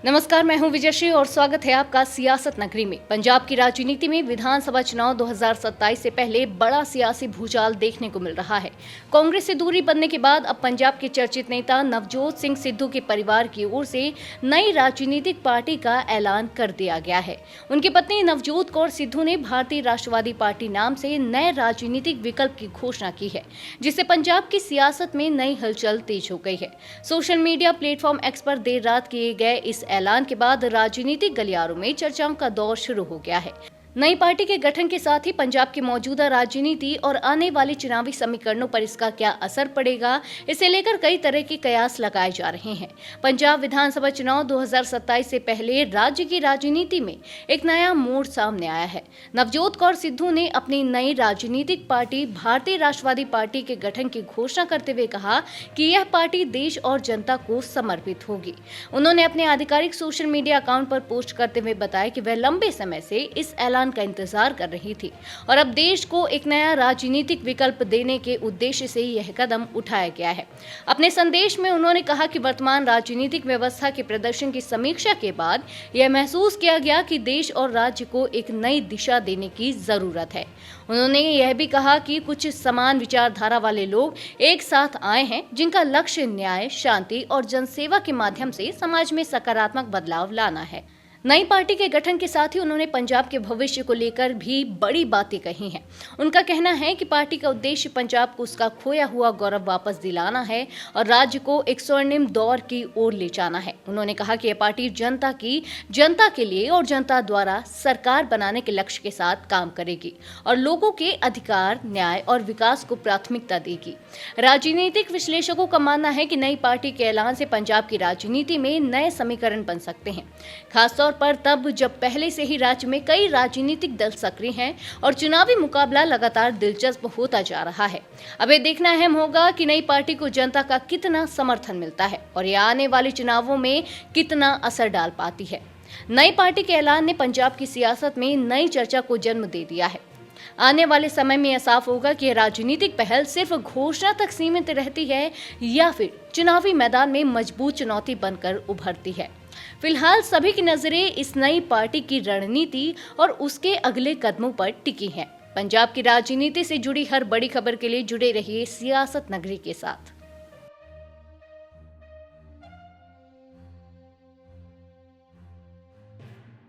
नमस्कार, मैं हूं विजयश्री और स्वागत है आपका सियासत नगरी में। पंजाब की राजनीति में विधानसभा चुनाव 2027 से पहले बड़ा सियासी भूचाल देखने को मिल रहा है। कांग्रेस से दूरी बनने के बाद अब पंजाब के चर्चित नेता नवजोत सिंह सिद्धू के परिवार की ओर से नई राजनीतिक पार्टी का ऐलान कर दिया गया है। उनकी पत्नी नवजोत कौर सिद्धू ने भारतीय राष्ट्रवादी पार्टी नाम से नए राजनीतिक विकल्प की घोषणा की है, जिससे पंजाब की सियासत में नई हलचल तेज हो गई है। सोशल मीडिया प्लेटफॉर्म एक्स पर देर रात किए गए इस ऐलान के बाद राजनीतिक गलियारों में चर्चाओं का दौर शुरू हो गया है। नई पार्टी के गठन के साथ ही पंजाब की मौजूदा राजनीति और आने वाले चुनावी समीकरणों पर इसका क्या असर पड़ेगा, इसे लेकर कई तरह के कयास लगाए जा रहे हैं। पंजाब विधानसभा चुनाव 2027 से पहले राज्य की राजनीति में एक नया मोड़ सामने आया है। नवजोत कौर सिद्धू ने अपनी नई राजनीतिक पार्टी भारतीय राष्ट्रवादी पार्टी के गठन की घोषणा करते हुए कहा कि यह पार्टी देश और जनता को समर्पित होगी। उन्होंने अपने आधिकारिक सोशल मीडिया अकाउंट पर पोस्ट करते हुए बताया कि वह लंबे समय से इस ऐलान का इंतजार कर रही थी और अब देश को एक नया राजनीतिक विकल्प देने के उद्देश्य से यह कदम उठाया गया है। अपने संदेश में उन्होंने कहा कि वर्तमान राजनीतिक व्यवस्था के प्रदर्शन की समीक्षा के बाद यह महसूस किया गया कि देश और राज्य को एक नई दिशा देने की जरूरत है। उन्होंने यह भी कहा कि कुछ समान विचारधारा वाले लोग एक साथ आए हैं, जिनका लक्ष्य न्याय, शांति और जनसेवा के माध्यम से समाज में सकारात्मक बदलाव लाना है। नई पार्टी के गठन के साथ ही उन्होंने पंजाब के भविष्य को लेकर भी बड़ी बातें कही हैं। उनका कहना है कि पार्टी का उद्देश्य पंजाब को उसका खोया हुआ गौरव वापस दिलाना है और राज्य को एक स्वर्णिम दौर की ओर ले जाना है। उन्होंने कहा कि यह पार्टी जनता के लिए और जनता द्वारा सरकार बनाने के लक्ष्य के साथ काम करेगी और लोगों के अधिकार, न्याय और विकास को प्राथमिकता देगी। राजनीतिक विश्लेषकों का मानना है कि नई पार्टी के ऐलान से पंजाब की राजनीति में नए समीकरण बन सकते हैं, खासतौर पर तब जब पहले से ही राज्य में कई राजनीतिक दल सक्रिय हैं और चुनावी मुकाबला लगातार दिलचस्प होता जा रहा है। अब ये देखना अहम होगा कि नई पार्टी को जनता का कितना समर्थन मिलता है और ये आने वाले चुनावों में कितना असर डाल पाती है। नई पार्टी के ऐलान ने पंजाब की सियासत में नई चर्चा को जन्म दे दिया है। आने वाले समय में यह साफ होगा कि राजनीतिक पहल सिर्फ घोषणा तक सीमित रहती है या फिर चुनावी मैदान में मजबूत चुनौती बनकर उभरती है। फिलहाल सभी की नजरें इस नई पार्टी की रणनीति और उसके अगले कदमों पर टिकी हैं। पंजाब की राजनीति से जुड़ी हर बड़ी खबर के लिए जुड़े रहिए सियासत नगरी के साथ।